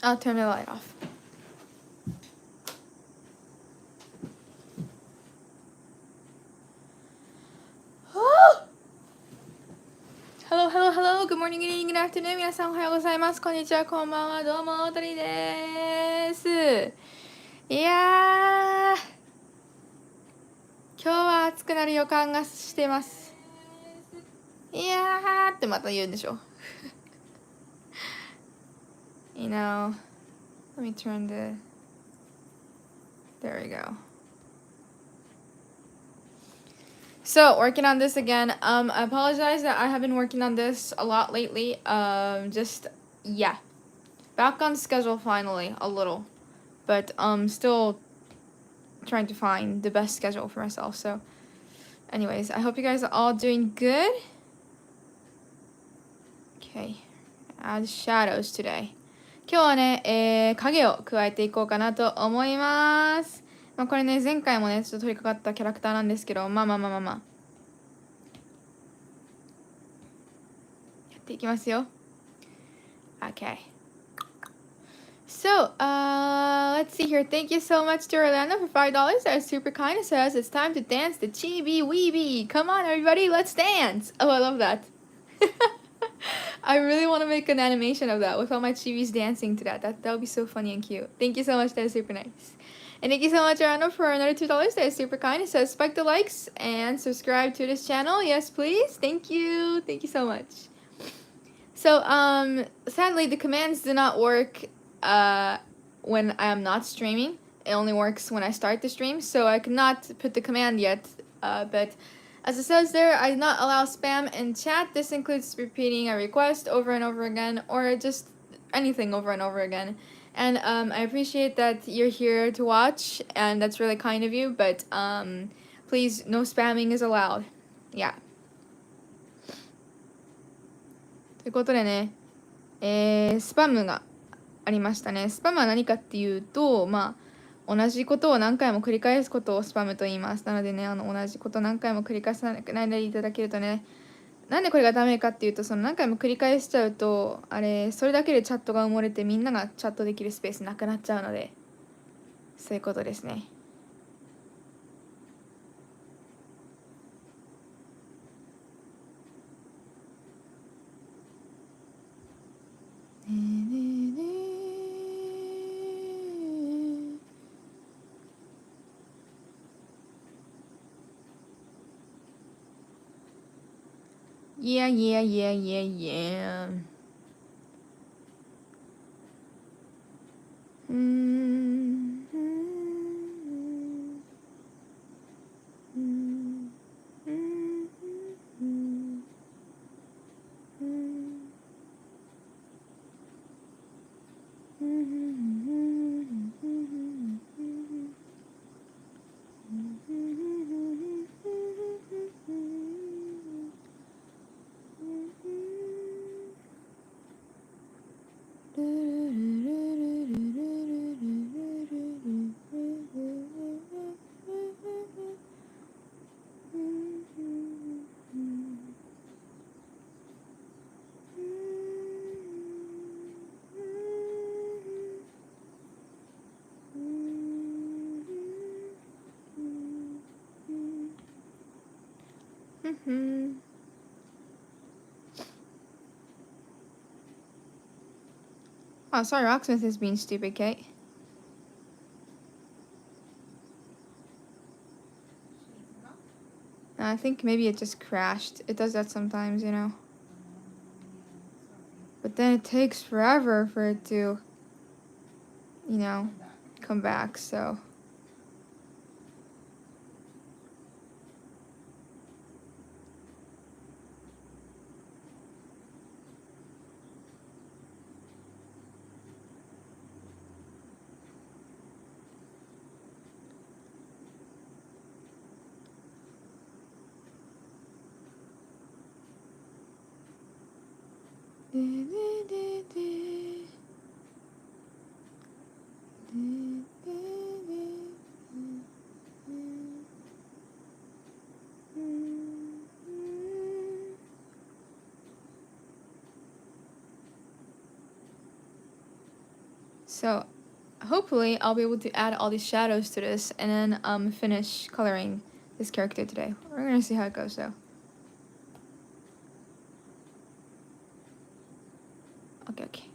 I'll turn the light off. Hello, hello, hello. Good morning, good evening, good afternoon. 皆さんおはようございます。こんにちは、こんばんは。どうも、おとりです。いやー、今日は暑くなる予感がしてます。いやーってまた言うんでしょ。You know, let me turn the... There we go. So, working on this again. I apologize that I have been working on this a lot lately. Yeah. Back on schedule finally, a little. But, still trying to find the best schedule for myself. So, anyways, I hope you guys are all doing good. Okay. Add shadows today. 今日はね、影を加えていこうかなと思います。まあ、これね、前回もね、ちょっと取り掛かったキャラクターなんですけど、まあ。やっていきますよ。Okay. So, let's see here. Thank you so much to Orlando for $5. That was super kind. It says it's time to dance the chibi weeby. Come on, everybody, let's dance. Oh, I love that. I really want to make an animation of that with all my chibis dancing to that. That would be so funny and cute. Thank you so much. That is super nice. And thank you so much, Orlando, for another $2. That is super kind. It says spike the likes and subscribe to this channel. Yes, please. Thank you. Thank you so much. So, sadly, the commands do not work when I am not streaming. It only works when I start the stream, so I cannot put the command yet. But as it says there, I do not allow spam in chat. This includes repeating a request over and over again, or just anything over and over again. And I appreciate that you're here to watch, and that's really kind of you, but please, no spamming is allowed. Yeah. ということでね、スパムがありましたね。スパムは何かっていうと、同じことを何回も繰り返すことをスパムと言います。なのでね、同じこと何回も繰り返さないでいただけるとね、なんでこれがダメかっていうと、その何回も繰り返しちゃうと、それだけでチャットが埋もれてみんながチャットできるスペースなくなっちゃうので、そういうことですね。Yeah. Oh, sorry, Rocksmith is being stupid, Kate. I think maybe it just crashed. It does that sometimes, you know. But then it takes forever for it to, you know, come back, so... So hopefully I'll be able to add all these shadows to this and then finish coloring this character today. We're gonna see how it goes though. Okay.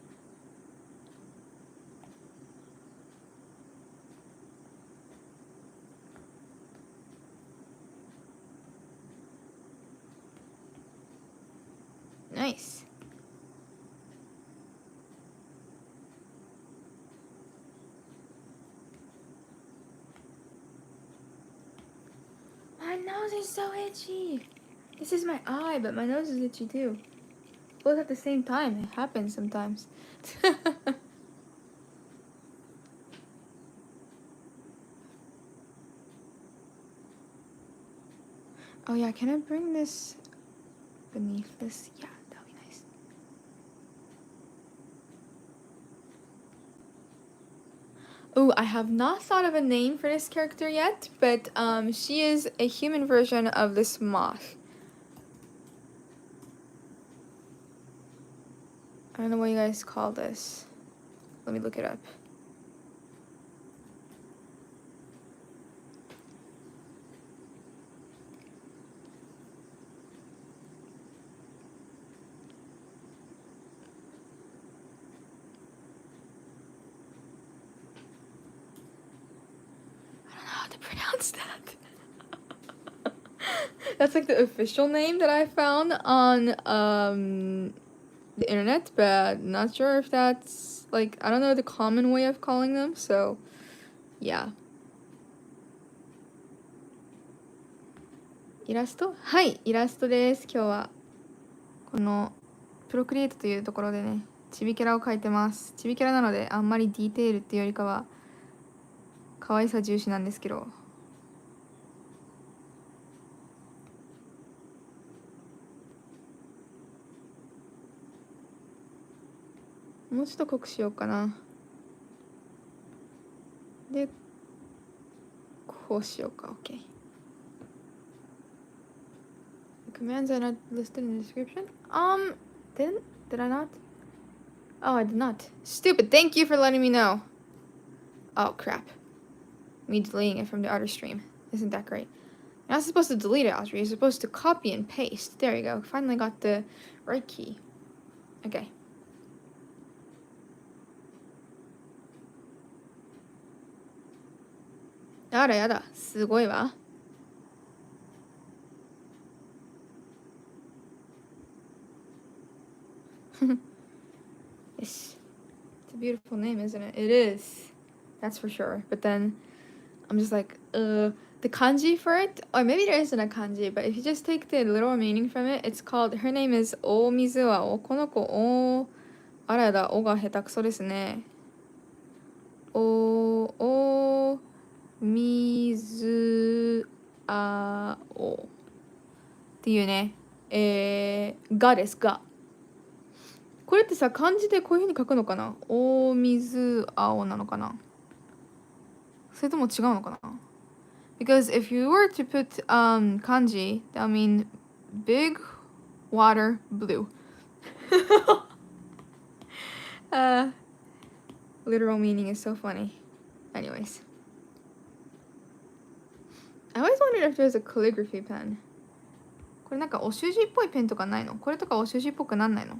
Nice. My nose is so itchy. This is my eye, but my nose is itchy too. Both at the same time. It happens sometimes. Oh yeah, can I bring this beneath this? Yeah, that would be nice. Oh, I have not thought of a name for this character yet, but she is a human version of this moth. I don't know what you guys call this. Let me look it up. Pronounce that. That's like the official name that I found on the internet, but not sure if that's like, I don't know the common way of calling them, so yeah. イラスト？はい、イラストです。今日はこのプロクリエイトというところでね、チビキャラを描いてます。チビキャラなのであんまりディテールっていうよりかは可愛さ重視なんですけど。もうちょっと濃くしようかな。で、こうしようか。OK。The commands are not listed in the description. Did I not? Oh, I did not. Stupid. Thank you for letting me know. Oh, crap. Me deleting it from the other stream. Isn't that great? You're not supposed to delete it, Audrey. You're supposed to copy and paste. There you go. Finally got the right key. Okay. あらやだ。すごいわ。It's a beautiful name, isn't it? It is. That's for sure. But then I'm just like, the kanji for it, or maybe there isn't a kanji, but if you just take the literal meaning from it, it's called, her name is 大水はお、この子、お、あらやだ、おが下手くそですね。お、水、お。っていうね、がですが。これってさ、漢字でこういう風に書くのかな？お水青なのかな？それとも違うのかな？ Because if you were to put kanji, that would mean big water blue. Literal meaning is so funny. Anyways. I always wondered if there's a calligraphy pen. これなんかお習字っぽいペンとかないの？これとかお習字っぽくなんないの？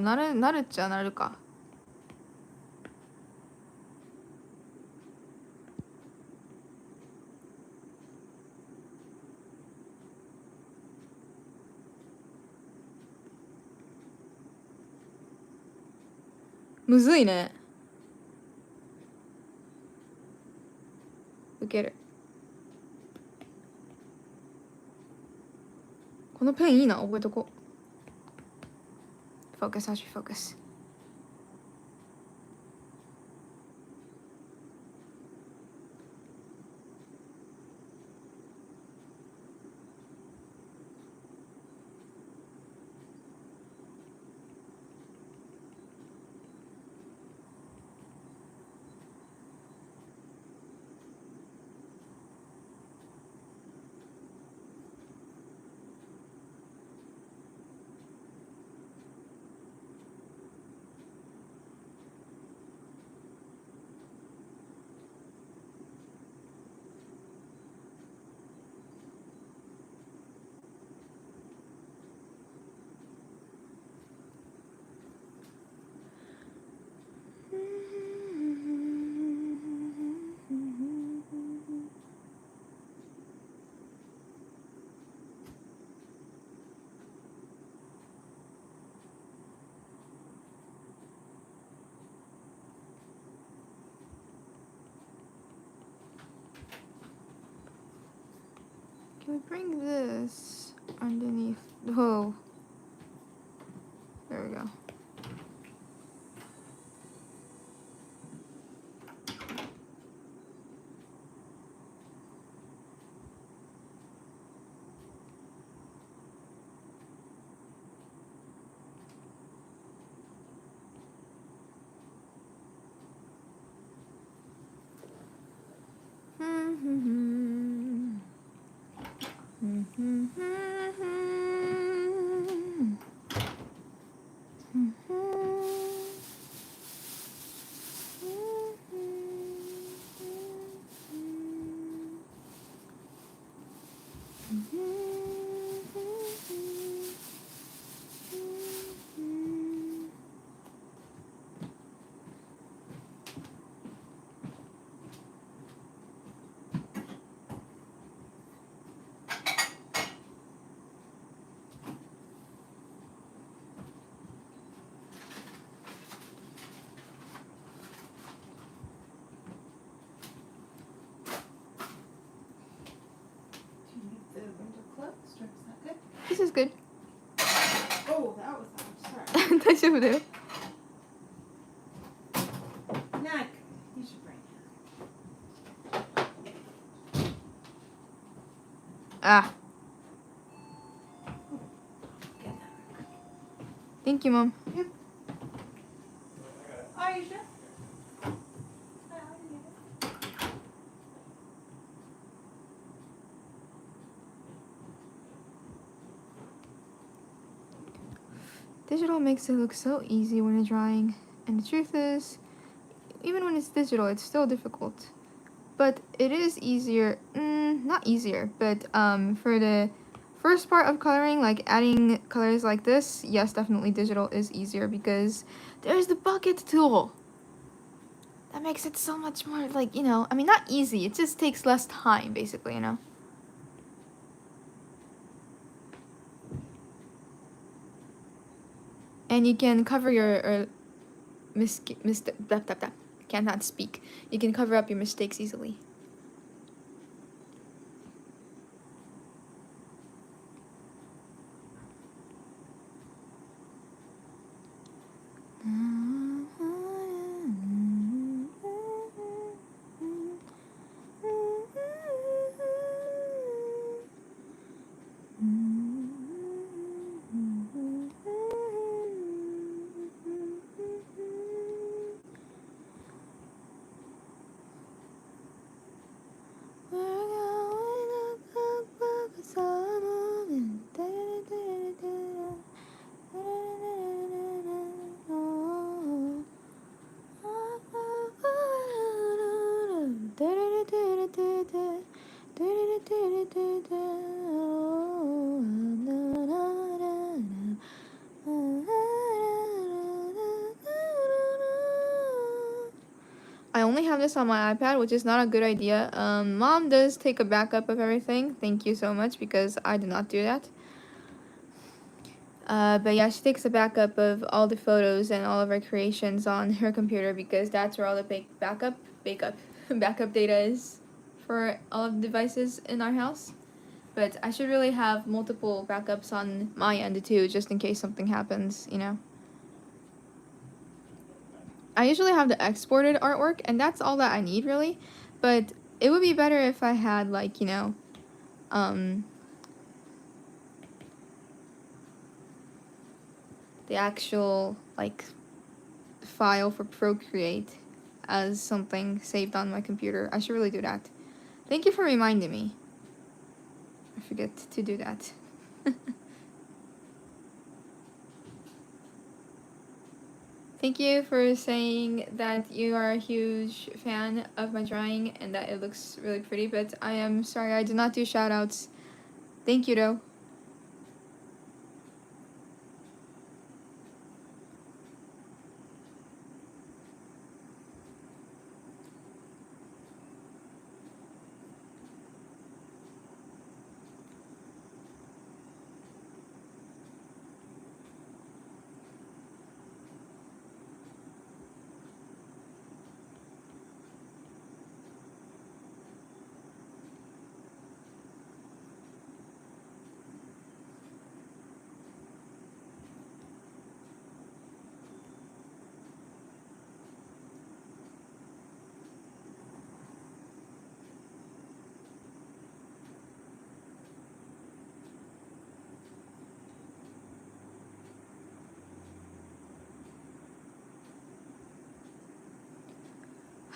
なるっちゃなるか。むずいね。ウケる。このペンいいな、覚えとこう。Focus, Audrey, focus. Can we bring this underneath? Oh, there we go. This is good. Oh, that was loud. Sorry. 大丈夫だよ。Neck. You should bring it. Ah, Get that. thank you, Mom. Yep. Oh, you sure? Digital makes it look so easy when you're drawing, and the truth is, even when it's digital, it's still difficult. But it is easier, not easier, but for the first part of coloring, like adding colors like this, yes, definitely digital is easier because there's the bucket tool. That makes it so much more, like, you know, I mean, not easy, it just takes less time, basically, you know? And you can cover your cannot speak. You can cover up your mistakes easily. I only have this on my iPad, which is not a good idea. Mom does take a backup of everything. Thank you so much, because I did not do that. But yeah, she takes a backup of all the photos and all of our creations on her computer because that's where all the backup data is for all of the devices in our house. But I should really have multiple backups on my end too, just in case something happens, you know. I usually have the exported artwork, and that's all that I need, really. But it would be better if I had, like, you know, the actual, like, file for Procreate as something saved on my computer. I should really do that. Thank you for reminding me. I forget to do that. Thank you for saying that you are a huge fan of my drawing and that it looks really pretty, but I am sorry I did not do shoutouts. Thank you, though.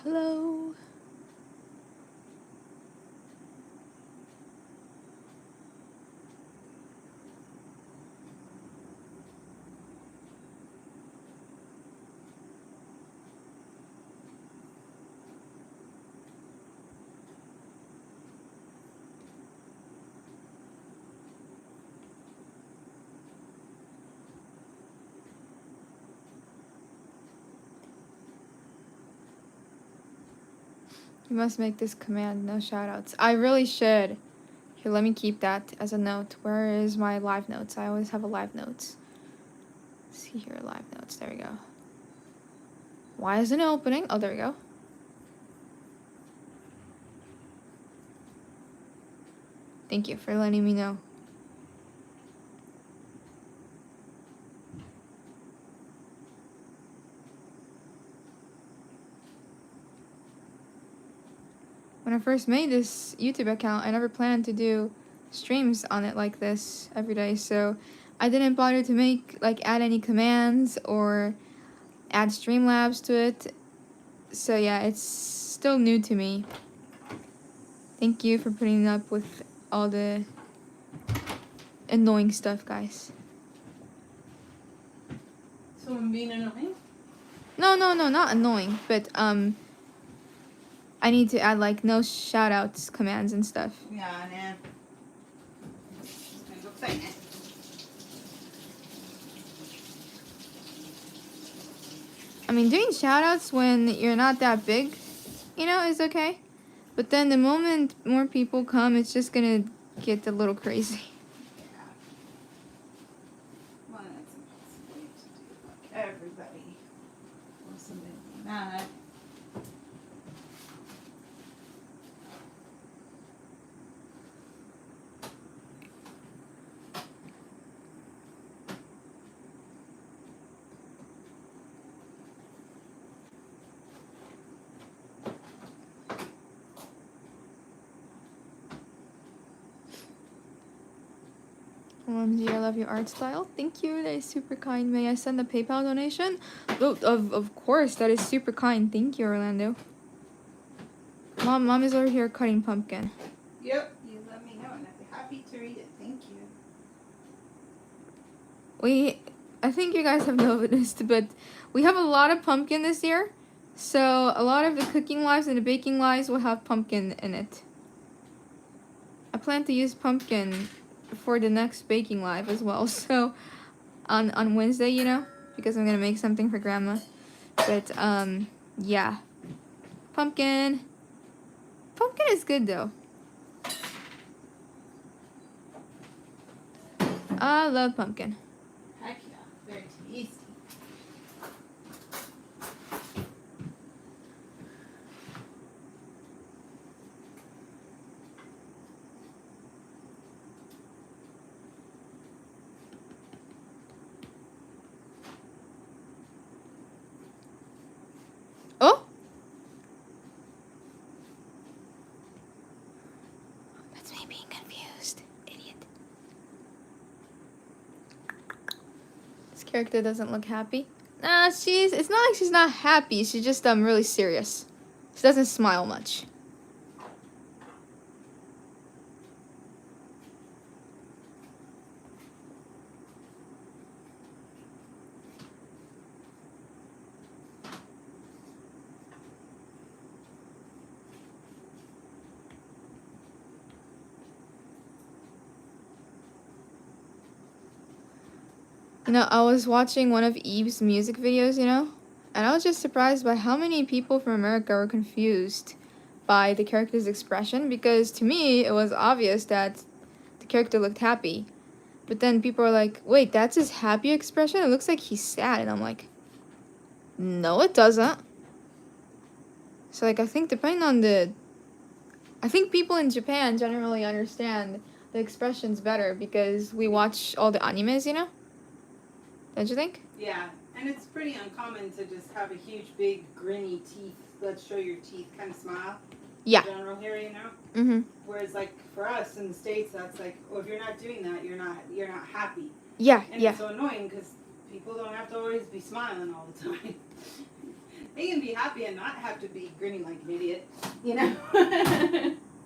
Hello. You must make this command, no shoutouts. I really should. Here, let me keep that as a note. Where is my live notes? I always have a live notes. Let's see here, live notes. There we go. Why isn't it opening? Oh, there we go. Thank you for letting me know. When I first made this YouTube account, I never planned to do streams on it like this every day, so I didn't bother to add any commands or add Streamlabs to it. So yeah, it's still new to me. Thank you for putting up with all the annoying stuff, guys. Someone being annoying? No, not annoying, but I need to add like no shoutouts commands and stuff. Yeah, nah. It looks like it. I mean, doing shoutouts when you're not that big, is okay. But then the moment more people come, it's just gonna get a little crazy. Yeah. Well, that's impossible to do. Like everybody. Or somebody mad. OMG, I love your art style. Thank you. That is super kind. May I send a PayPal donation? Oh, of course. That is super kind. Thank you, Orlando. Mom is over here cutting pumpkin. Yep, you let me know and I'd be happy to read it. Thank you. I think you guys have noticed, but we have a lot of pumpkin this year. So a lot of the cooking lives and the baking lives will have pumpkin in it. I plan to use pumpkin for the next baking live as well. So on Wednesday, because I'm gonna make something for Grandma. But yeah, pumpkin is good though. I love pumpkin. Heck yeah, very tasty. Oh! That's me being confused. Idiot. This character doesn't look happy. Nah, it's not like she's not happy. She's just really serious. She doesn't smile much. I was watching one of Eve's music videos, and I was just surprised by how many people from America were confused by the character's expression, because to me, it was obvious that the character looked happy. But then people are like, wait, that's his happy expression? It looks like he's sad. And I'm like, no, it doesn't. So, I think I think people in Japan generally understand the expressions better because we watch all the animes, Don't you think? Yeah, and it's pretty uncommon to just have a huge, big, grinny teeth, let's show your teeth kind of smile. Yeah. In general here, Mm-hmm. Whereas, for us in the States, that's like, oh, if you're not doing that, you're not happy. Yeah, And yeah. it's so annoying because people don't have to always be smiling all the time. He can be happy and not have to be grinning like an idiot, you know?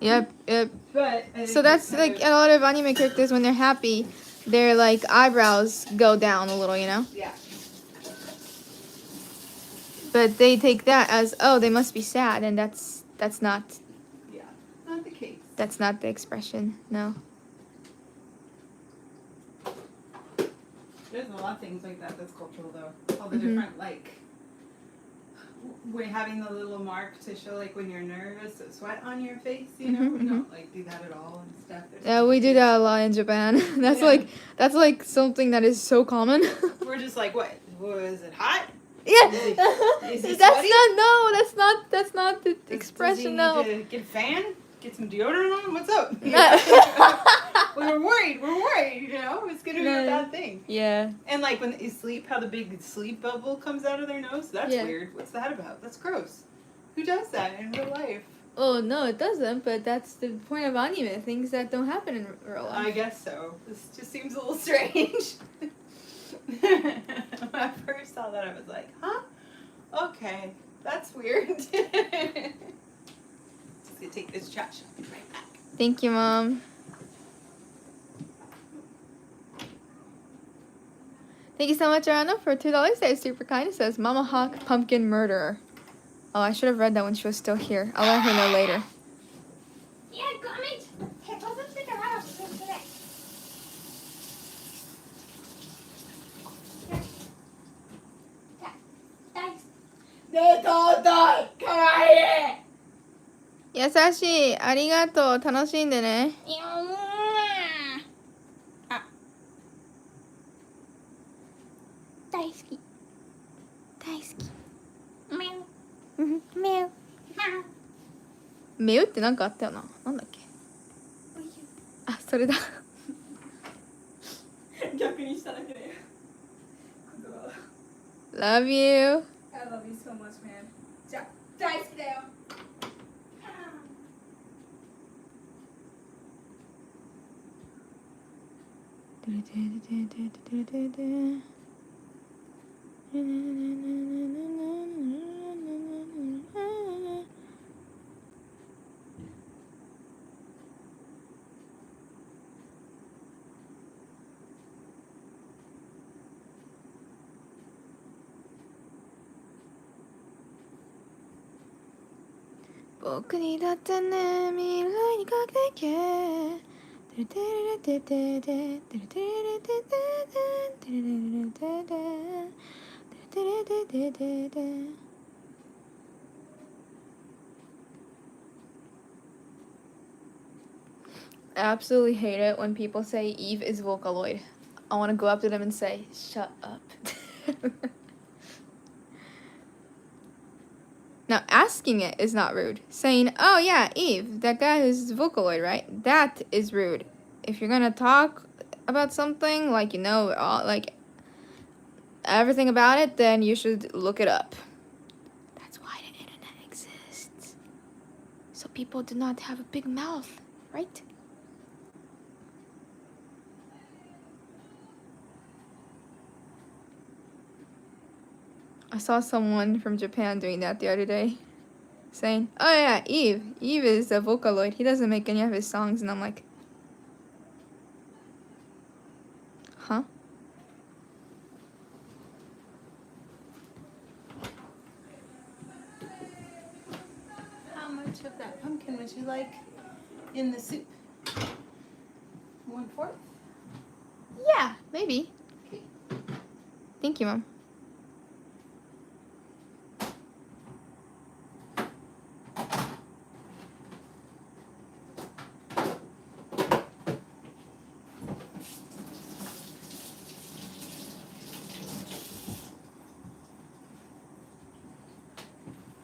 Yep, yep. But I So think that's it's like a better- lot of anime characters when they're happy, their like eyebrows go down a little, you know? Yeah. But they take that as, oh, they must be sad, and that's not Yeah. Not the case. that's not the expression. No. There's a lot of things like that that's cultural though. All the Mhm. different like we're having the little mark to show like when you're nervous, the sweat on your face, you know? Mhm, We don't like do that at all and stuff. There's Yeah, we do that a lot in Japan. That's Yeah. that's like something that is so common. We're just like, what? Was it hot? Yeah. Is he That's sweaty? that's not the expression. Does No. he need to get a fan? Get some deodorant on? What's up? We're worried, you know? It's gonna be a bad thing. Yeah. And like when you sleep, how the big sleep bubble comes out of their nose? That's Yeah. weird. What's that about? That's gross. Who does that in real life? Oh no, it doesn't. But that's the point of anime. Things that don't happen in real I life. guess so. This just seems a little strange. When I first saw that, I was like, huh? Okay, that's weird. Just gonna take this trash. I'll be right back. Thank you, Mom. Thank you so much, Arana, for $2. That is super kind. It says Mama Hawk Pumpkin Murderer. Oh, I should have read that when she was still here. I'll let her know later. Yasashi, ありがとう。楽しんでね。大好き。大好き。メウ。メウってなんかあったよな。なんだっけ。あ、それだ。逆にしただけで。Love you. I love you so much, man. じゃあ、大好きだよ。僕にだってね、未来にかけてけ。テレテレテテテテレテレテテテテレレレテテテレテテテテ。I absolutely hate it when people say Eve is Vocaloid. I want to go up to them and say, shut up. Now, asking it is not rude. Saying, oh yeah, Eve, that guy who's Vocaloid, right? That is rude. If you're gonna talk about something, like, you know, like, everything about it, then you should look it up. That's why the internet exists. So people do not have a big mouth, right? I saw someone from Japan doing that the other day. Saying, oh yeah, Eve is a Vocaloid. He doesn't make any of his songs. And I'm like, huh? How much of that pumpkin would you like in the soup? 1/4? Yeah, maybe. Okay. Thank you, Mom.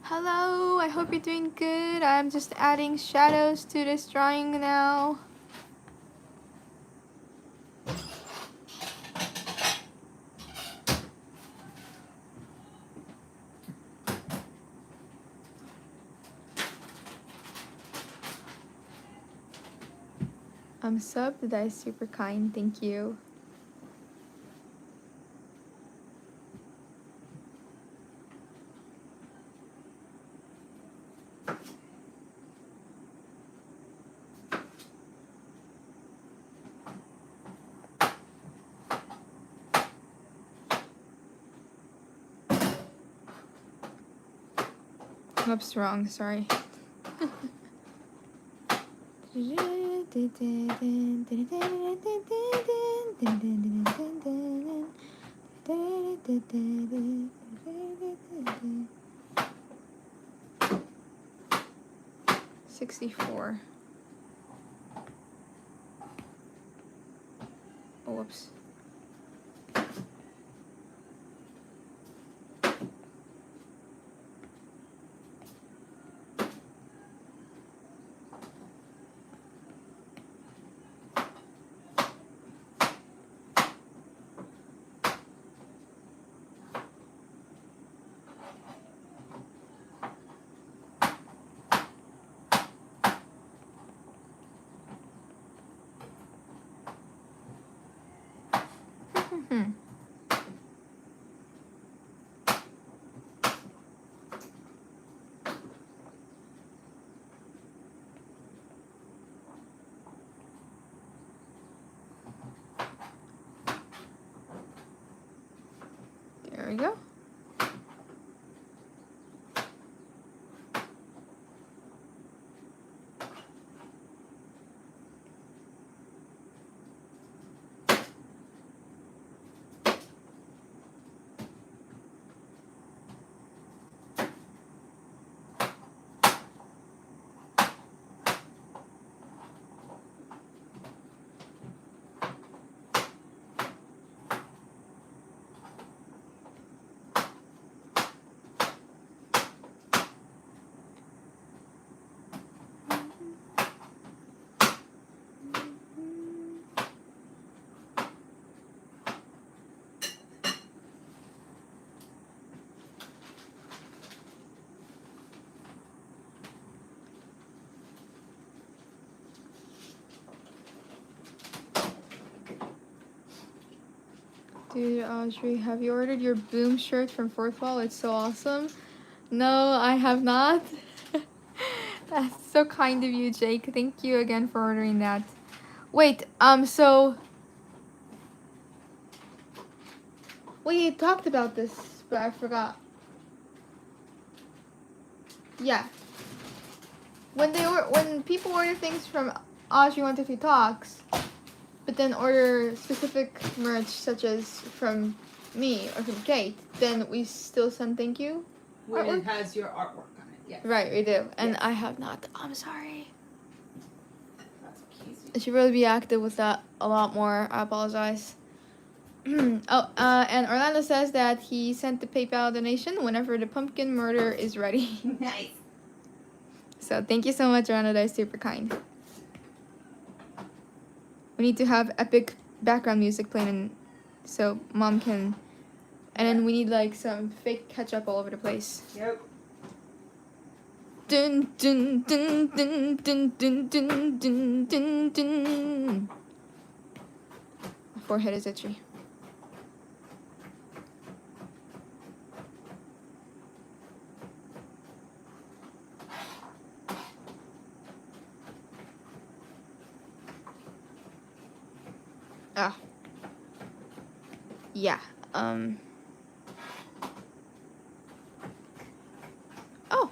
Hello, I hope you're doing good. I'm just adding shadows to this drawing now. I'm subbed. That is super kind. Thank you. Oops, wrong, sorry. $64. Oh, whoops. There we go. Dude, Audrey, have you ordered your Boom shirt from Fourth Wall? It's so awesome. No, I have not. That's so kind of you, Jake. Thank you again for ordering that. Wait, so we talked about this, but I forgot. Yeah. When people order things from Audrey 123 Talks, but then order specific merch such as from me or from Kate, then we still send thank you. When Artwork? it has your artwork on it, yes. Right, we do. And Yes. I have not. I'm sorry. That's easy. I should really be active with that a lot more. I apologize. And Orlando says that he sent the PayPal donation whenever the pumpkin murder is ready. Nice. So thank you so much, Orlando. That is super kind. We need to have epic background music playing so Mom can... And then we need like some fake ketchup all over the place. Yep. Dun dun dun dun dun dun dun dun dun dun. My forehead is itchy. Ah. Yeah. Oh.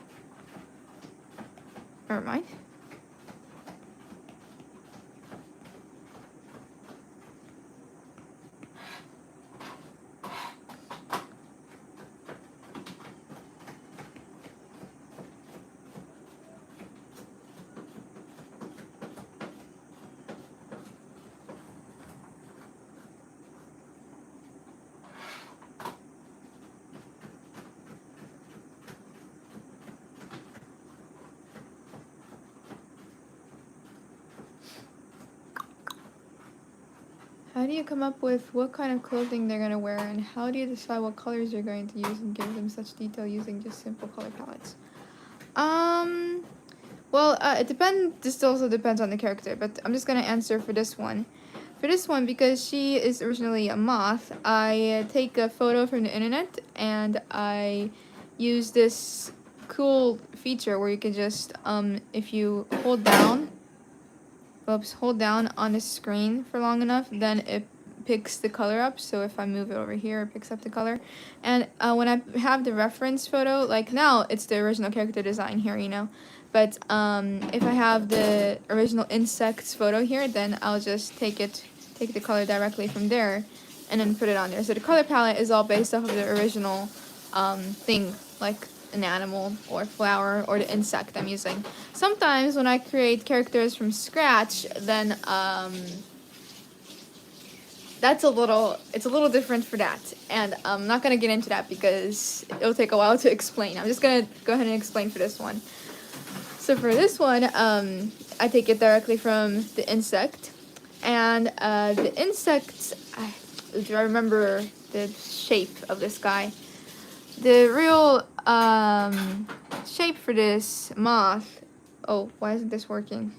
Never mind. How do you come up with what kind of clothing they're going to wear, and how do you decide what colors you're going to use and give them such detail using just simple color palettes? Well, it depends. This also depends on the character, but I'm just going to answer for this one. For this one, because she is originally a moth, I take a photo from the internet and I use this cool feature where you can just if you hold down on the screen for long enough, then it picks the color up. So if I move it over here, it picks up the color. And when I have the reference photo, like now it's the original character design here, you know. But if I have the original insects photo here, then I'll just take the color directly from there and then put it on there. So the color palette is all based off of the original thing, like an animal or flower or the insect I'm using. Sometimes when I create characters from scratch, then it's a little different for that, and I'm not gonna get into that because it'll take a while to explain. I'm just gonna go ahead and explain for this one. So for this one, I take it directly from the insect, and the insect, do I remember the shape of this guy? The real shape for this moth. Oh, why isn't this working?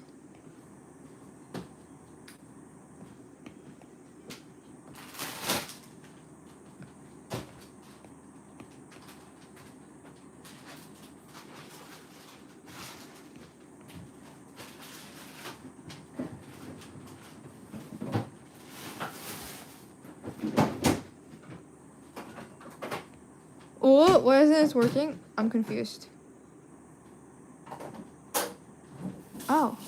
Oh, why isn't this working? I'm confused. Oh.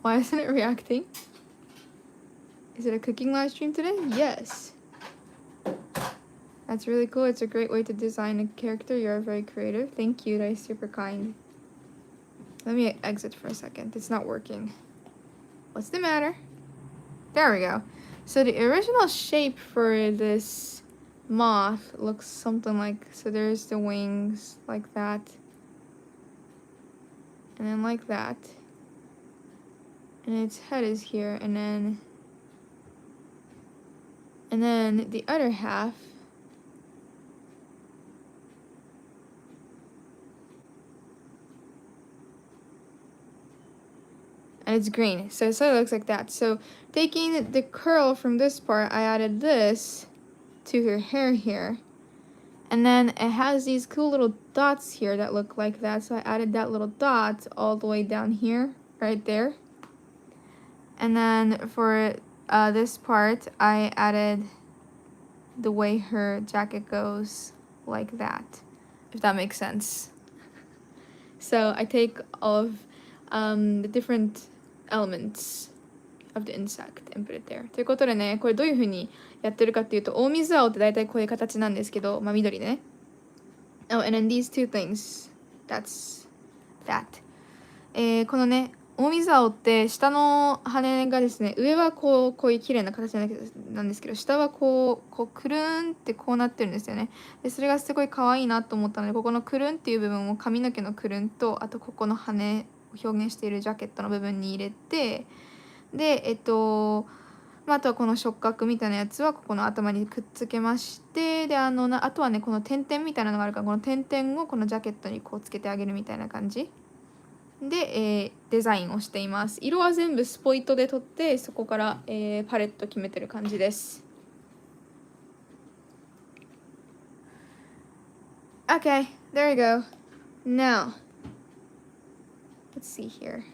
Why isn't it reacting? Is it a cooking live stream today? Yes. That's really cool. It's a great way to design a character. You're very creative. Thank you. That is super kind. Let me exit for a second. It's not working. What's the matter? There we go. So the original shape for this moth looks something like, so there's the wings like that. And then like that. And its head is here, and then the other half and it's green, so it sort of looks like that. So taking the curl from this part, I added this to her hair here, and then it has these cool little dots here that look like that, so I added that little dot all the way down here, right there. And then for this part, I added the way her jacket goes like that, if that makes sense. So I take all of the different elements of the insect and put it there. ということでね、これどういう風にやってるかっていうと、大水青って大体こういう形なんですけど、まあ緑でね。Oh, and then these two things. That's that. このね、大水青って下の羽がですね、上はこういう綺麗な形なんですけど、下はこうくるんってこうなってるんですよね。でそれがすごい可愛いなと思ったので、ここのくるんっていう部分を髪の毛のくるんと、あとここの羽を表現しているジャケットの部分に入れて、でまあ、あとはこの触覚みたいなやつはここの頭にくっつけまして、であとはね、この点々みたいなのがあるから、この点々をこのジャケットにこうつけてあげるみたいな感じで、デザインをしています。色は全部スポイトで取って、そこから、パレット決めてる感じです。Okay, there you go. Now, let's see here.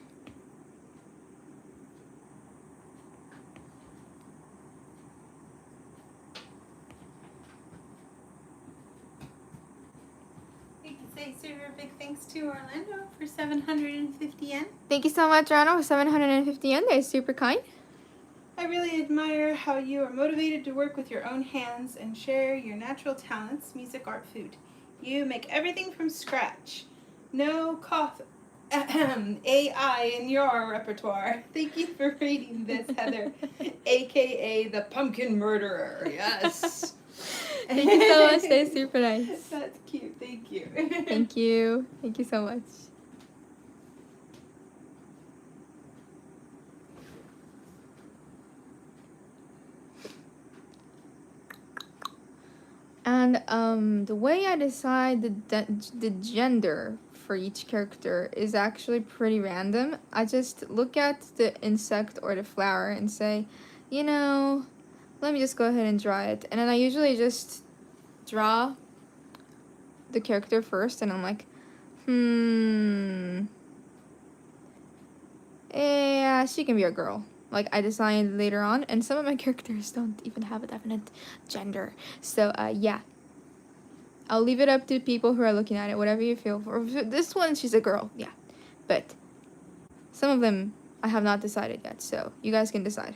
Say super big thanks to Orlando for 750 yen. Thank you so much, Rano, for 750 yen. That is super kind. I really admire how you are motivated to work with your own hands and share your natural talents, music, art, food. You make everything from scratch. No AI in your repertoire. Thank you for reading this, Heather, aka the Pumpkin Murderer. Yes. Thank you so much. That's super nice. That's cute. Thank you. Thank you. Thank you so much. And the way I decide the gender for each character is actually pretty random. I just look at the insect or the flower and say, you know, let me just go ahead and draw it. And then I usually just draw the character first, and I'm like, yeah, she can be a girl. Like, I decide later on, and some of my characters don't even have a definite gender. So, yeah. I'll leave it up to people who are looking at it, whatever you feel for. This one, she's a girl, yeah. But some of them, I have not decided yet, so you guys can decide.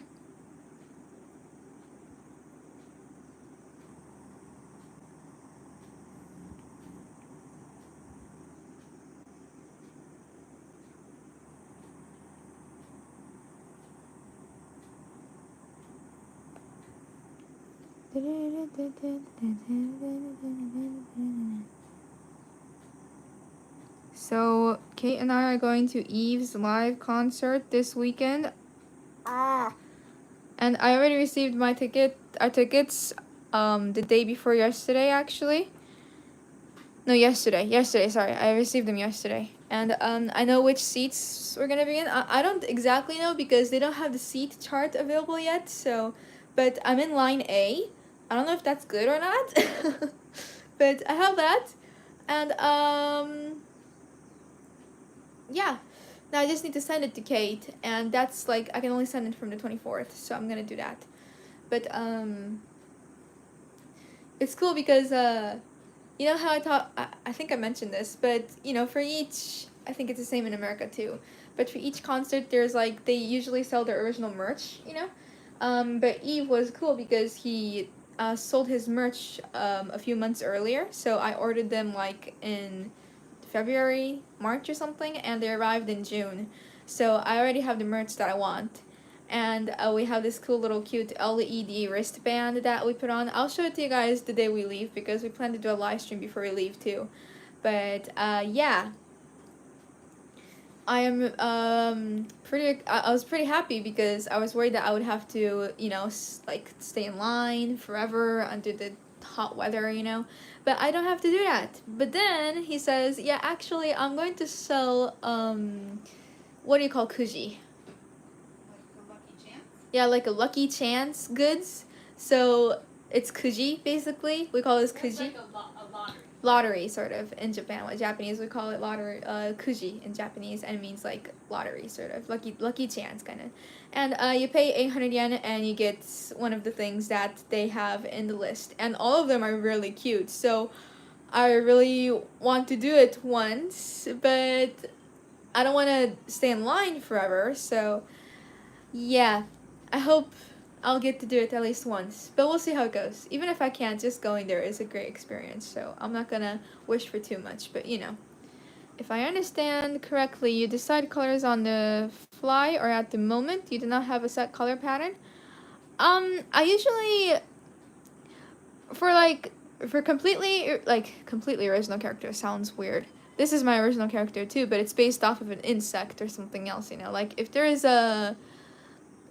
So, Kate and I are going to Eve's live concert this weekend. And I already received our tickets the day before yesterday, actually. No, yesterday, sorry. I received them yesterday. And I know which seats we're gonna be in. I don't exactly know because they don't have the seat chart available yet, so... But I'm in line A. I don't know if that's good or not. But I have that. And, yeah. Now I just need to send it to Kate. And that's, like, I can only send it from the 24th, so I'm gonna do that. But, it's cool because, you know how I think I mentioned this, but, you know, for each, I think it's the same in America too, but for each concert, there's, like, they usually sell their original merch, you know? But Eve was cool because he sold his merch a few months earlier, so I ordered them, like, in February, March or something, and they arrived in June. So I already have the merch that I want. And we have this cool little cute LED wristband that we put on. I'll show it to you guys the day we leave because we plan to do a live stream before we leave too. But yeah, I am I was pretty happy because I was worried that I would have to, you know, like stay in line forever under the hot weather, you know. But I don't have to do that. But then he says, yeah, actually I'm going to sell what do you call kuji? Yeah, like a lucky chance goods. So it's kuji, basically. We call this kuji. Like a lottery. Lottery, sort of, in Japan. What Japanese we call it lottery, kuji in Japanese, and it means like lottery, sort of. Lucky chance, kind of. And you pay 800 yen and you get one of the things that they have in the list. And all of them are really cute. So I really want to do it once, but I don't want to stay in line forever. So yeah. I hope I'll get to do it at least once, but we'll see how it goes. Even if I can't, just going there is a great experience, so I'm not gonna wish for too much, but you know. If I understand correctly, you decide colors on the fly or at the moment. You do not have a set color pattern. I usually, for completely original character sounds weird. This is my original character too, but it's based off of an insect or something else, you know. Like,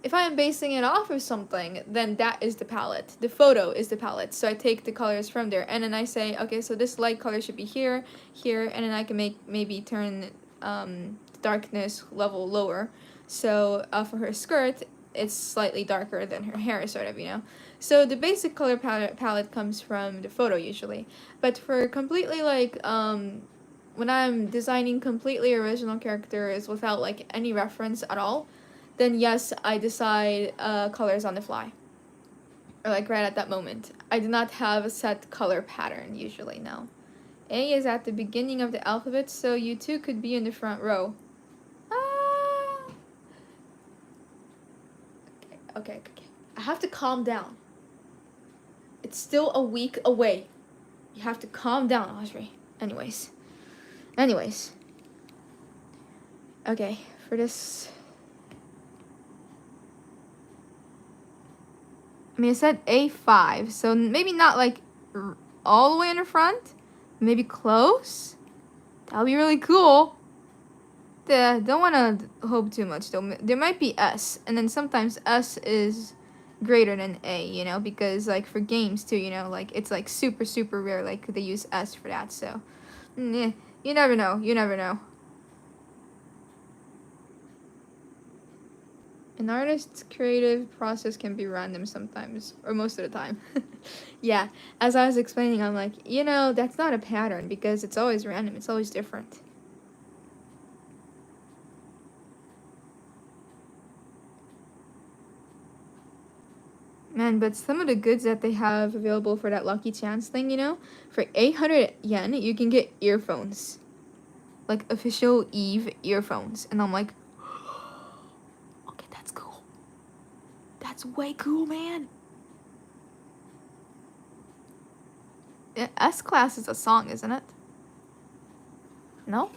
if I am basing it off of something, then that is the palette. The photo is the palette. So I take the colors from there, and then I say, okay, so this light color should be here, and then I can maybe turn the darkness level lower. So for her skirt, it's slightly darker than her hair, sort of, you know. So the basic color palette comes from the photo usually. But for completely when I'm designing completely original characters without like any reference at all, then yes, I decide colors on the fly. Or like right at that moment. I do not have a set color pattern usually, no. A is at the beginning of the alphabet, so you too could be in the front row. Okay. I have to calm down. It's still a week away. You have to calm down, Audrey. Anyways. Okay, for this... I mean, it said A5, so maybe not like all the way in the front. Maybe close. That would be really cool. Don't want to hope too much though. There might be S, and then sometimes S is greater than A, you know, because like for games too, you know, like it's like super super rare, like they use S for that. So you never know, you never know. An artist's creative process can be random sometimes, or most of the time. Yeah, as I was explaining, I'm like, you know, that's not a pattern because it's always random, it's always different. Man, but some of the goods that they have available for that lucky chance thing, you know, for 800 yen, you can get earphones. Like official Eve earphones. And I'm like, okay, that's cool. That's way cool, man. Yeah, S-Class is a song, isn't it? No?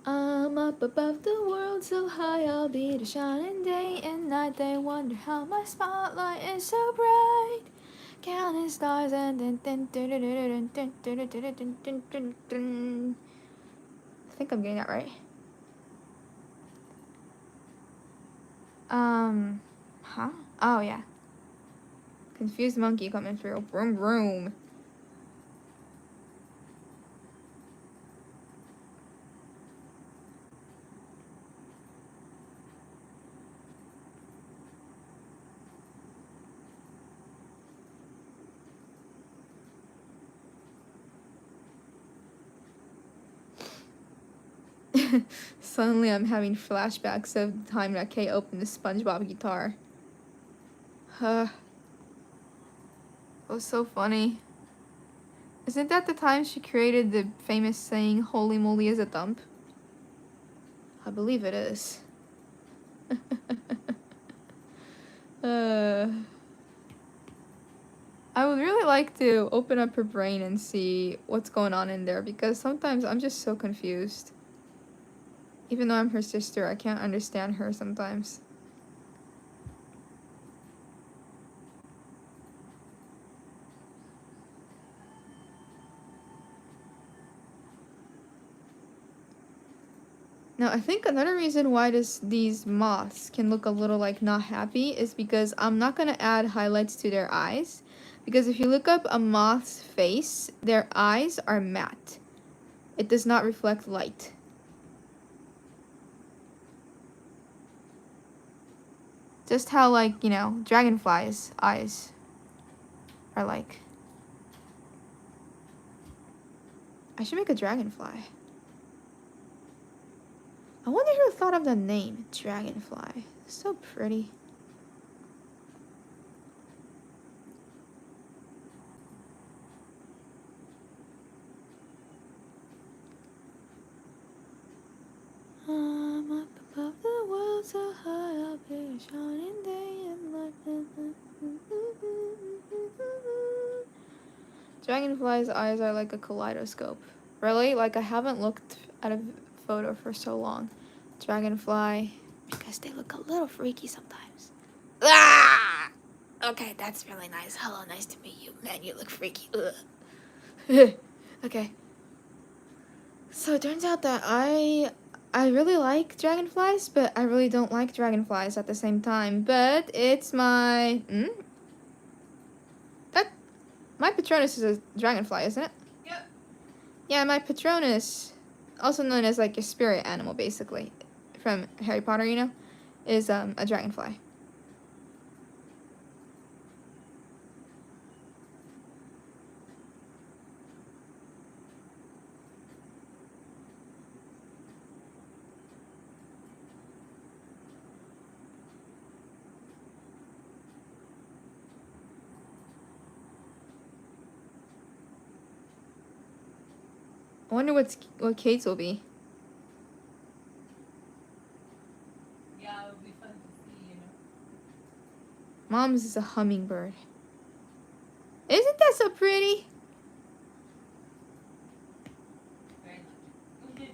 I'm up above the world so high, I'll be the shining day and night. They wonder how my spotlight is so bright. Counting stars and I think I'm getting that right. Huh? Oh yeah. Confused monkey coming through. Vroom vroom. Suddenly I'm having flashbacks of the time that Kay opened the SpongeBob guitar. It was so funny. Isn't that the time she created the famous saying, "Holy moly is a dump"? I believe it is. I would really like to open up her brain and see what's going on in there because sometimes I'm just so confused. Even though I'm her sister, I can't understand her sometimes. Now, I think another reason why these moths can look a little like not happy is because I'm not going to add highlights to their eyes. Because if you look up a moth's face, their eyes are matte. It does not reflect light. Just how, like, you know, dragonflies' eyes are like. I should make a dragonfly. I wonder who thought of the name Dragonfly. It's so pretty. I'm up above the world so high, I'll be a shining day and light. Dragonfly's eyes are like a kaleidoscope. Really? Like, I haven't looked at a photo for so long. Dragonfly, because they look a little freaky sometimes. Ah! Okay, that's really nice. Hello, nice to meet you. Man, you look freaky. Okay. So it turns out that I really like dragonflies, but I really don't like dragonflies at the same time. But it's my... My Patronus is a dragonfly, isn't it? Yep. Yeah, my Patronus, also known as like a spirit animal, basically, from Harry Potter, you know, is a dragonfly. I wonder what Kate's will be. Yeah, it would be fun to see, you know. Mom's is a hummingbird. Isn't that so pretty? Very much.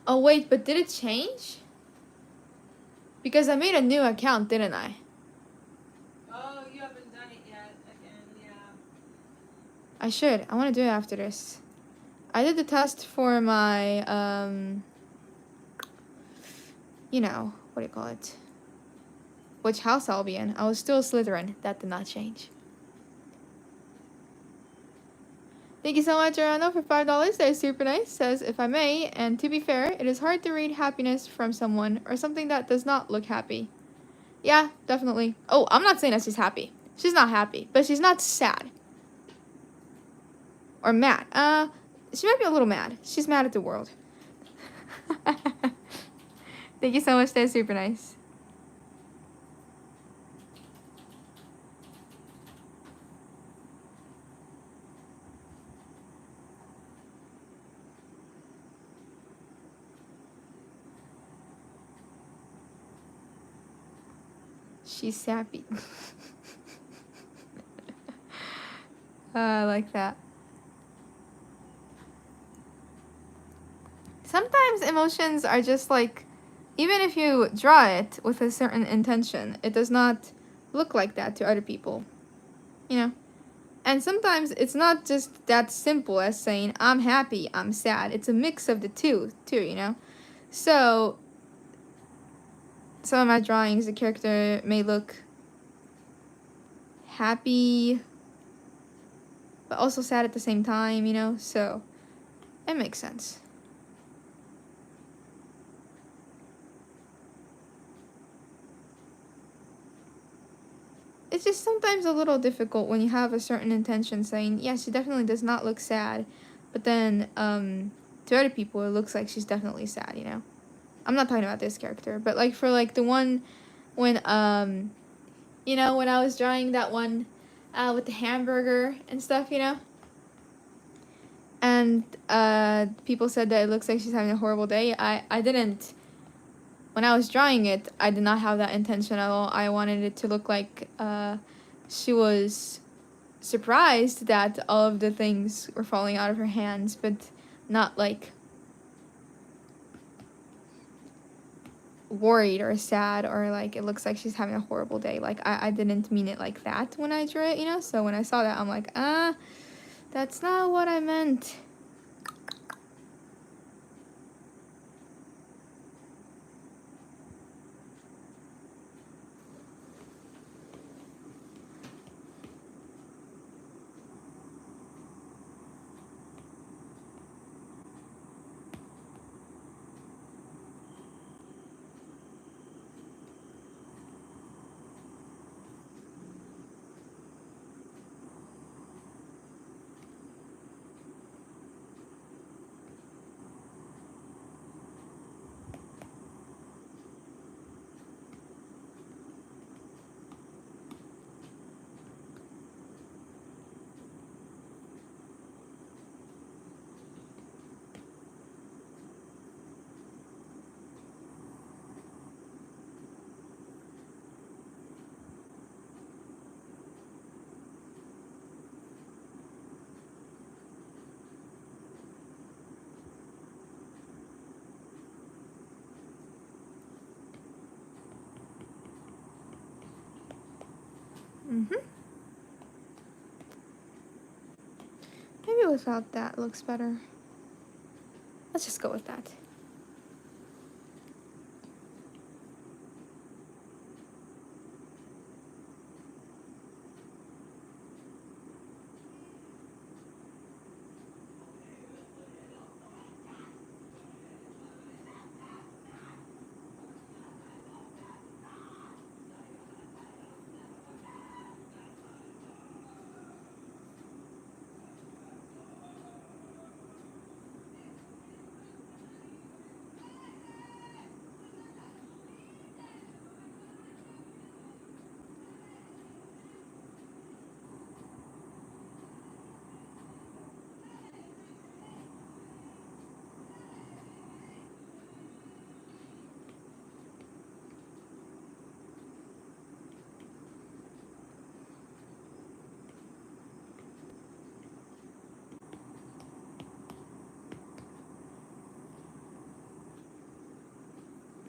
Oh wait, but did it change? Because I made a new account, didn't I? Oh, you haven't done it yet again, yeah. I should. I want to do it after this. I did the test for my, you know, what do you call it? Which house I'll be in. I was still Slytherin. That did not change. Thank you so much, Arano, for $5. That is super nice. Says, if I may, and to be fair, it is hard to read happiness from someone or something that does not look happy. Yeah, definitely. Oh, I'm not saying that she's happy. She's not happy, but she's not sad. Or mad. She might be a little mad. She's mad at the world. Thank you so much. That is super nice. She's sappy. I like that. Sometimes emotions are just like, even if you draw it with a certain intention, it does not look like that to other people. You know? And sometimes it's not just that simple as saying, I'm happy, I'm sad. It's a mix of the two, you know? So, some of my drawings, the character may look happy, but also sad at the same time, you know? So, it makes sense. It's just sometimes a little difficult when you have a certain intention saying, yeah, she definitely does not look sad, but then, to other people, it looks like she's definitely sad, you know? I'm not talking about this character, but, like, for, like, the one when, you know, when I was drawing that one, with the hamburger and stuff, you know? And, people said that it looks like she's having a horrible day. I didn't, when I was drawing it, I did not have that intention at all. I wanted it to look like, she was surprised that all of the things were falling out of her hands, but not, like, worried or sad or like it looks like she's having a horrible day. Like I didn't mean it like that when I drew it, you know? So when I saw that, I'm like, that's not what I meant. Maybe without that looks better. Let's just go with that.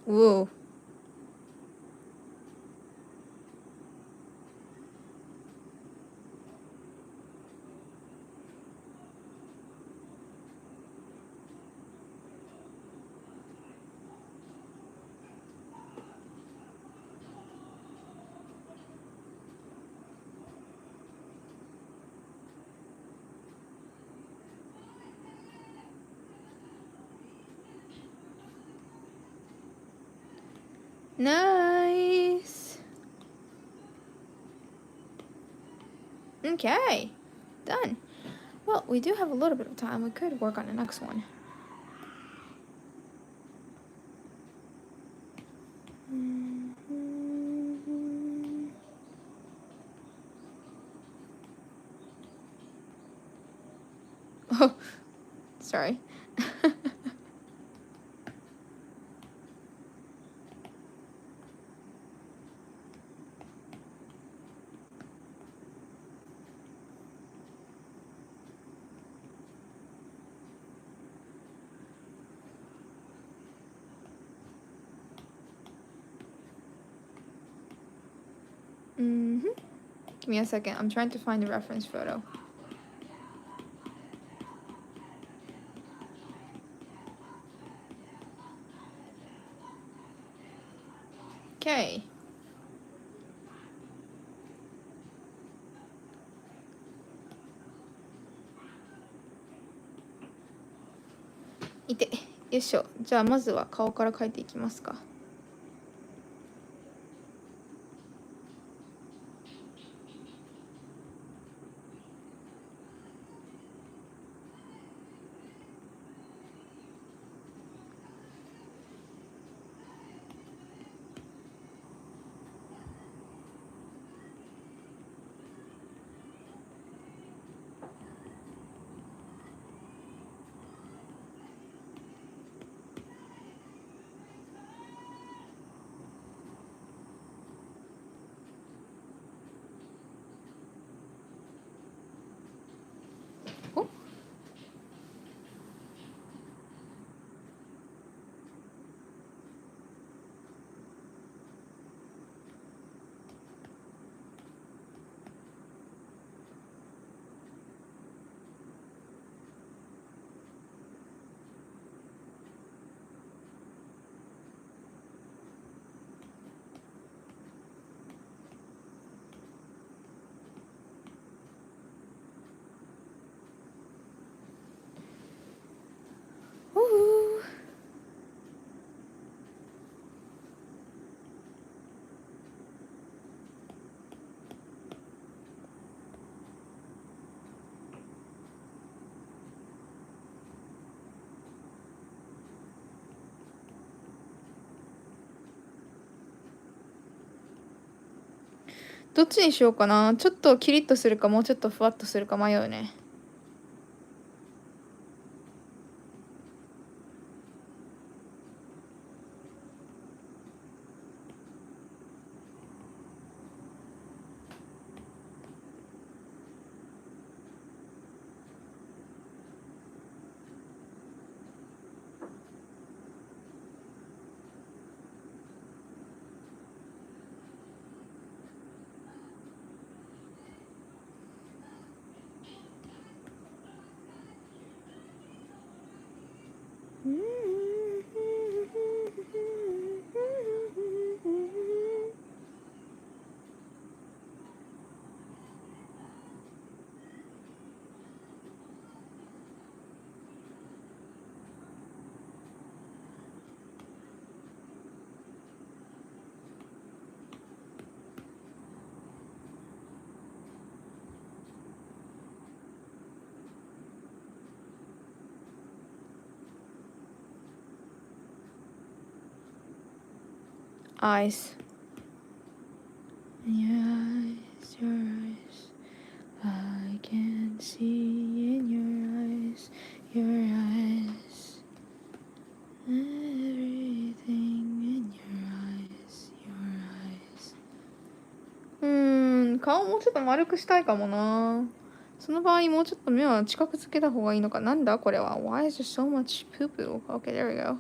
Whoa. Nice. Okay, done. Well, we do have a little bit of time. We could work on the next one. Oh, sorry. Give me a second. I'm trying to find the reference photo. Okay.いて。よいしょ。じゃあまずは顔から描いていきますか。どっちにしようかな。ちょっとキリッとするかもうちょっとふわっとするか迷うね。Eyes. Your eyes, your eyes. I can see in your eyes, your eyes. Everything in your eyes, your eyes. 顔もうちょっと丸くしたいかもな。その場合もうちょっと目は近くつけた方がいいのか。なんだこれは。Why is there so much poo poo? Okay, there we go.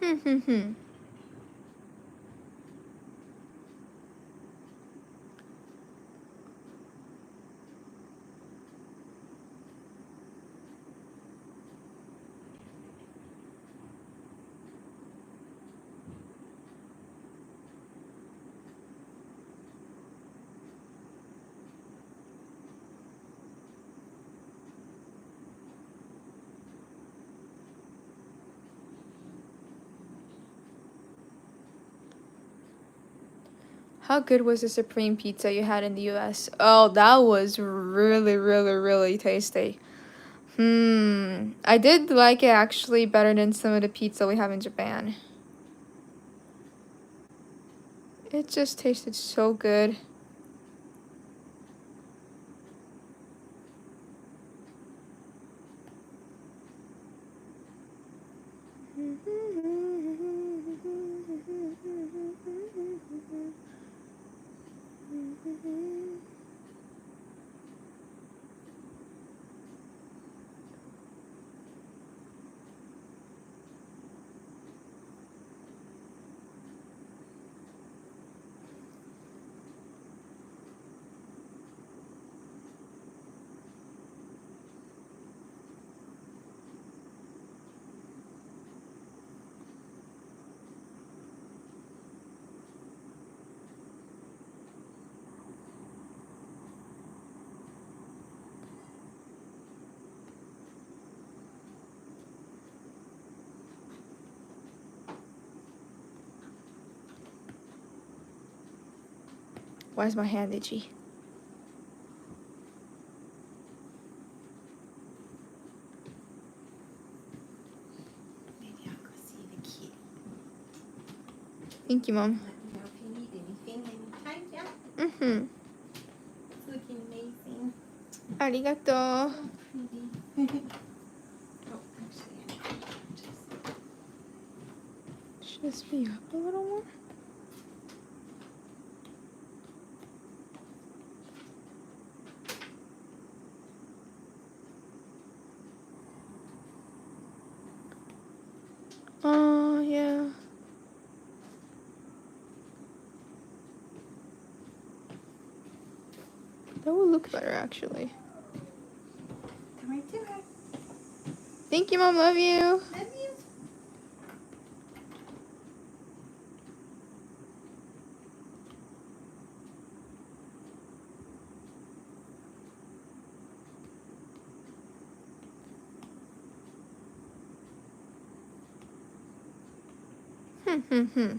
ふんふんふん。How good was the supreme pizza you had in the US? Oh, that was really, really, really tasty. I did like it actually better than some of the pizza we have in Japan. It just tasted so good. Why is my hand itchy? Maybe I'll go see the kid. Thank you, Mom. Let me know if you need anything anytime, yeah? It's looking amazing. ありがとう。So pretty. Oh, actually, Should this be up a little more? Oh, yeah. That would look better, actually. come right to her. Thank you, Mom. Love you. Love you. Hmm.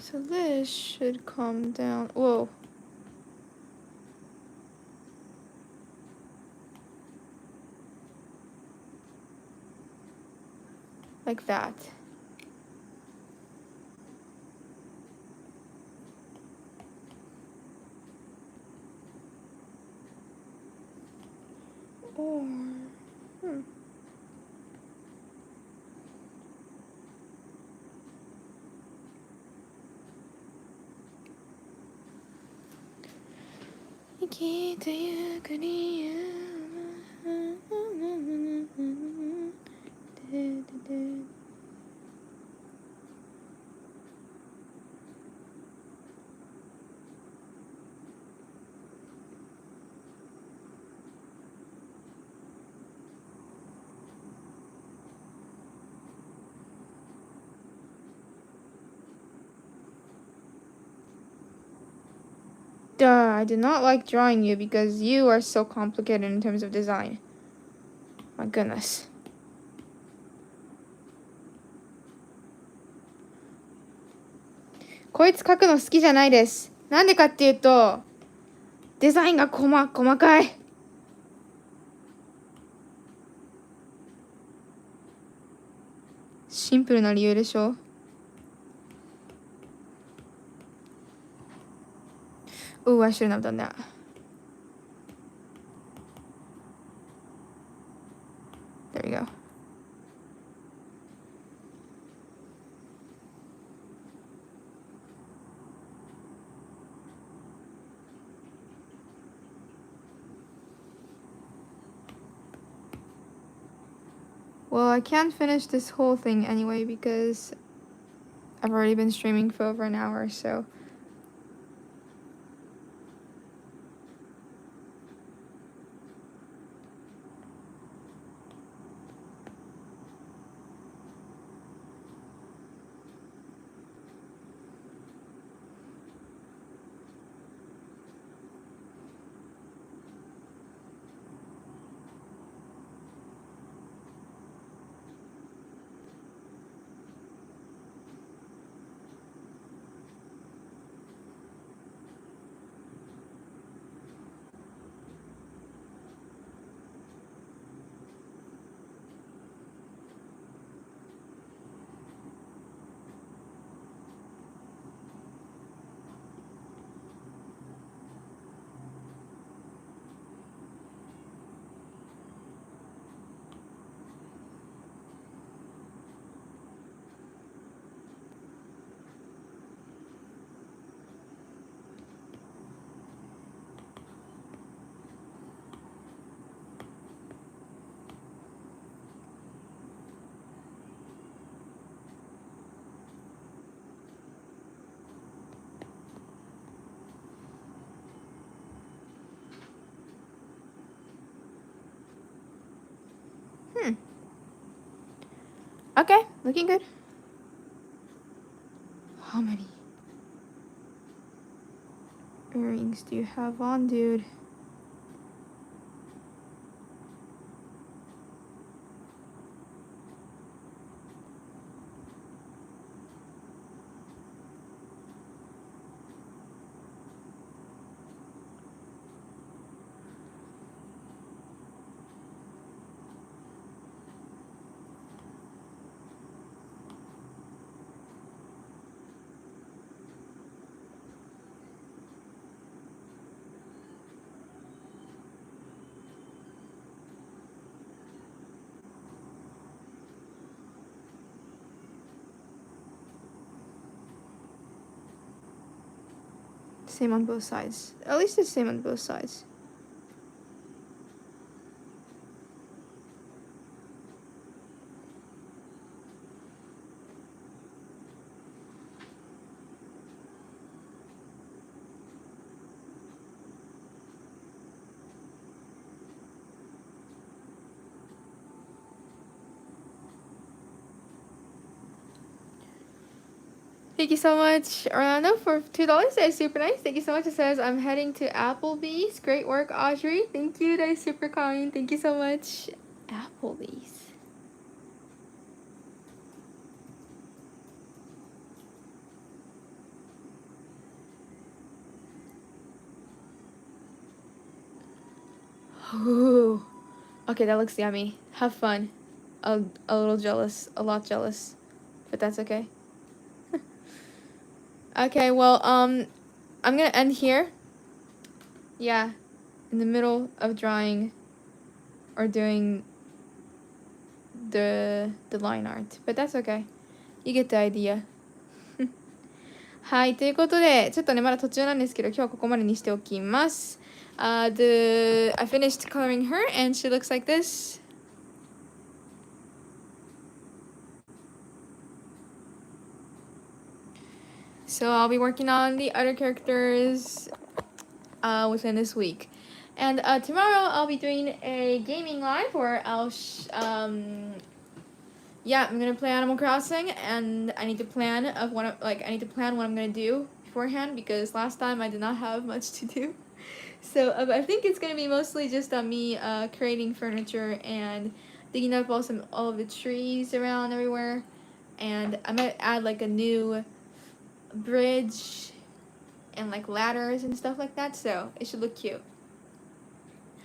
So this should come down. Whoa. Like that. Or,生きてゆく理由Duh, I do not like drawing you because you are so complicated in terms of design. My goodness.こいつ描くの好きじゃないです。なんでかっていうと、デザインが細かい。シンプルな理由でしょ。Ooh, I shouldn't have done that. There we go. Well, I can't finish this whole thing anyway because I've already been streaming for over an hour, so. Okay, looking good. How many earrings do you have on, dude? Same on both sides. At least it's same on both sides. Thank you so much, Orlando, for $2. That is super nice. Thank you so much. It says, I'm heading to Applebee's. Great work, Audrey. Thank you. That is super kind. Thank you so much. Applebee's. Ooh. Okay, that looks yummy. Have fun. A little jealous. A lot jealous. But that's okay. Okay, well, I'm gonna end here. Yeah, in the middle of drawing or doing the line art. But that's okay. You get the idea. はい、ということで、ちょっとね、まだ途中なんですけど、今日はここまでにしておきます。I finished coloring her and she looks like this. So I'll be working on the other characters within this week. And tomorrow I'll be doing a gaming live where I'm gonna play Animal Crossing, and I need to plan what I'm gonna do beforehand because last time I did not have much to do. So I think it's gonna be mostly just me creating furniture and digging up all of the trees around everywhere, and I might add like a new bridge and like ladders and stuff like that, so it should look cute.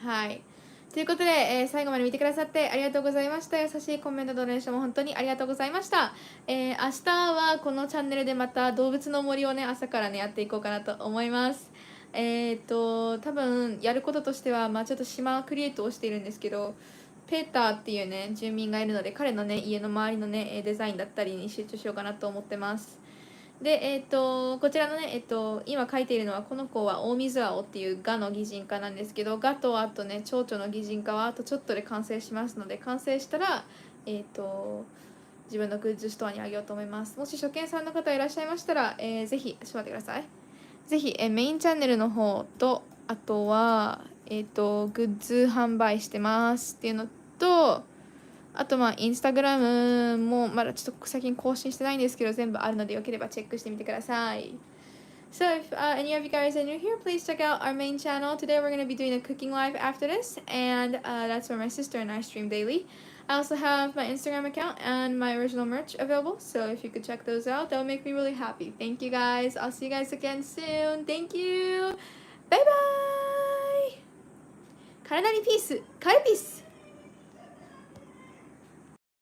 はい。ということで、最後まで見てくださってありがとうございました。優しいコメント、ドネーションも本当にありがとうございました。明日はこのチャンネルでまた動物の森をね、朝からね、やっていこうかなと思います。多分やることとしては、ちょっと島クリエイトをしているんですけど、ペーターっていうね住民がいるので、彼のね家の周りのねデザインだったりに集中しようかなと思ってます。でこちらのね今書いているのは、この子は大水青っていうガの擬人化なんですけど、ガとあとね蝶々の擬人化はあとちょっとで完成しますので、完成したら自分のグッズストアにあげようと思います。もし初見さんの方いらっしゃいましたら、ぜひちょっと待ってください。ぜひ、メインチャンネルの方と、あとはグッズ販売してますっていうのと、あとインスタグラムもまだちょっと最近更新してないんですけど、全部あるのでよければチェックしてみてください。So if any of you guys are new here, please check out our main channel. Today we're going to be doing a cooking live after this, and that's where my sister and I stream daily. I also have my Instagram account and my original merch available, so if you could check those out, that would make me really happy. Thank you guys. I'll see you guys again soon. Thank you. Bye bye. 体にピース。カレピース。